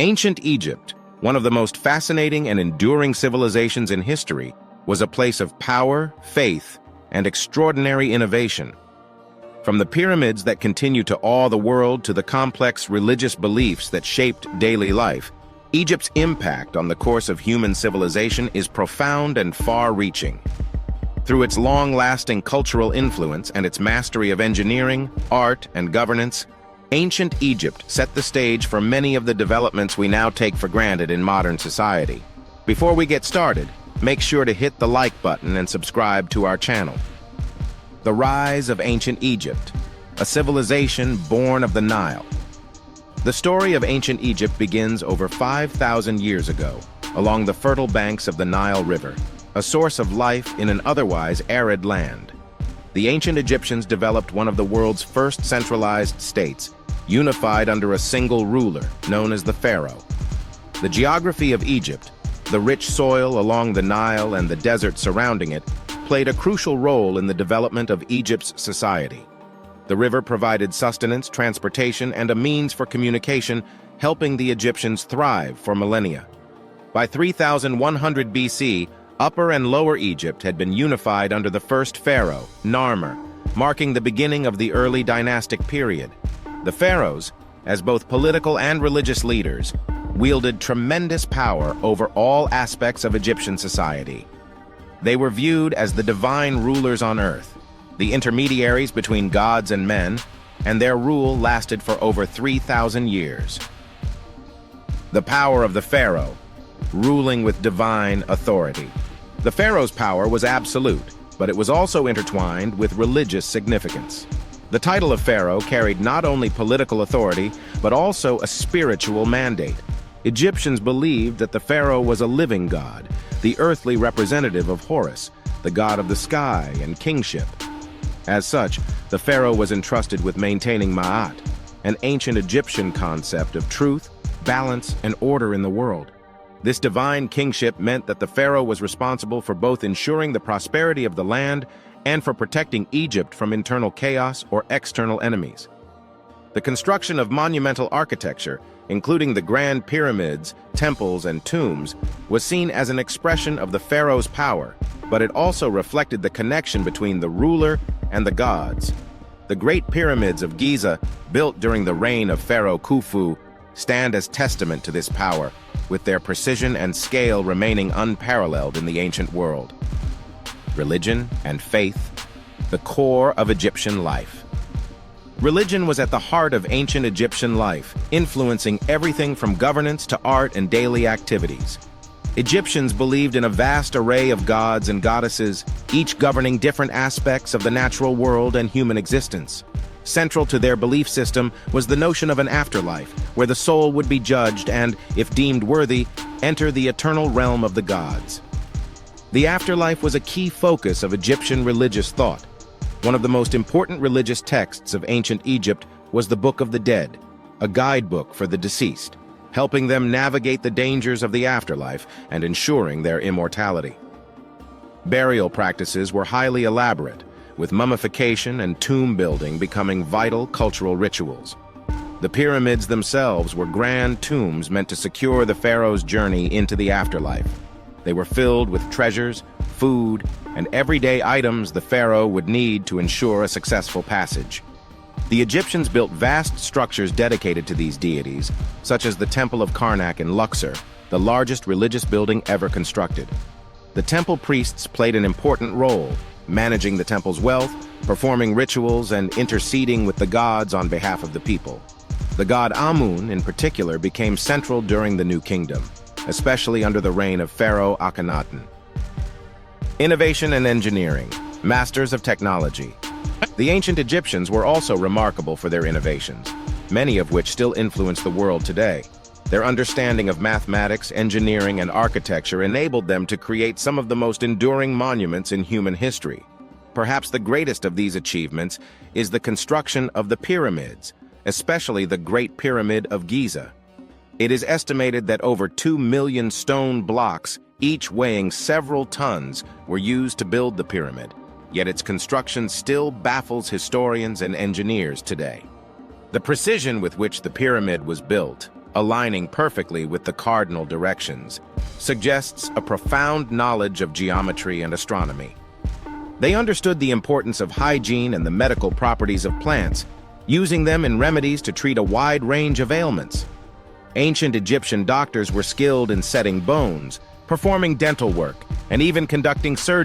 Ancient Egypt, one of the most fascinating and enduring civilizations in history, was a place of power, faith, and extraordinary innovation. From the pyramids that continue to awe the world to the complex religious beliefs that shaped daily life, Egypt's impact on the course of human civilization is profound and far-reaching. Through its long-lasting cultural influence and its mastery of engineering, art, and governance, ancient Egypt set the stage for many of the developments we now take for granted in modern society. Before we get started, make sure to hit the like button and subscribe to our channel. The rise of ancient Egypt, a civilization born of the Nile. The story of ancient Egypt begins over 5,000 years ago, along the fertile banks of the Nile River, a source of life in an otherwise arid land. The ancient Egyptians developed one of the world's first centralized states, unified under a single ruler, known as the Pharaoh. The geography of Egypt, the rich soil along the Nile and the desert surrounding it, played a crucial role in the development of Egypt's society. The river provided sustenance, transportation, and a means for communication, helping the Egyptians thrive for millennia. By 3100 BC, Upper and Lower Egypt had been unified under the first pharaoh, Narmer, marking the beginning of the early dynastic period. The pharaohs, as both political and religious leaders, wielded tremendous power over all aspects of Egyptian society. They were viewed as the divine rulers on earth, the intermediaries between gods and men, and their rule lasted for over 3,000 years. The power of the pharaoh, ruling with divine authority. The pharaoh's power was absolute, but it was also intertwined with religious significance. The title of pharaoh carried not only political authority, but also a spiritual mandate. Egyptians believed that the pharaoh was a living god, the earthly representative of Horus, the god of the sky and kingship. As such, the pharaoh was entrusted with maintaining Ma'at, an ancient Egyptian concept of truth, balance, and order in the world. This divine kingship meant that the pharaoh was responsible for both ensuring the prosperity of the land and for protecting Egypt from internal chaos or external enemies. The construction of monumental architecture, including the grand pyramids, temples, and tombs, was seen as an expression of the pharaoh's power, but it also reflected the connection between the ruler and the gods. The Great Pyramids of Giza, built during the reign of Pharaoh Khufu, stand as testament to this power, with their precision and scale remaining unparalleled in the ancient world. Religion and faith, the core of Egyptian life. Religion was at the heart of ancient Egyptian life, influencing everything from governance to art and daily activities. Egyptians believed in a vast array of gods and goddesses, each governing different aspects of the natural world and human existence. Central to their belief system was the notion of an afterlife, where the soul would be judged and, if deemed worthy, enter the eternal realm of the gods. The afterlife was a key focus of Egyptian religious thought. One of the most important religious texts of ancient Egypt was the Book of the Dead, a guidebook for the deceased, helping them navigate the dangers of the afterlife and ensuring their immortality. Burial practices were highly elaborate, with mummification and tomb building becoming vital cultural rituals. The pyramids themselves were grand tombs meant to secure the pharaoh's journey into the afterlife. They were filled with treasures, food, and everyday items the pharaoh would need to ensure a successful passage. The Egyptians built vast structures dedicated to these deities, such as the Temple of Karnak in Luxor, the largest religious building ever constructed. The temple priests played an important role, managing the temple's wealth, performing rituals, and interceding with the gods on behalf of the people. The god Amun, in particular, became central during the New Kingdom, especially under the reign of Pharaoh Akhenaten. Innovation and engineering, masters of technology. The ancient Egyptians were also remarkable for their innovations, many of which still influence the world today. Their understanding of mathematics, engineering, and architecture enabled them to create some of the most enduring monuments in human history. Perhaps the greatest of these achievements is the construction of the pyramids, especially the Great Pyramid of Giza. It is estimated that over 2 million stone blocks, each weighing several tons, were used to build the pyramid, yet its construction still baffles historians and engineers today. The precision with which the pyramid was built, aligning perfectly with the cardinal directions, suggests a profound knowledge of geometry and astronomy. They understood the importance of hygiene and the medical properties of plants, using them in remedies to treat a wide range of ailments. Ancient Egyptian doctors were skilled in setting bones, performing dental work, and even conducting surgery.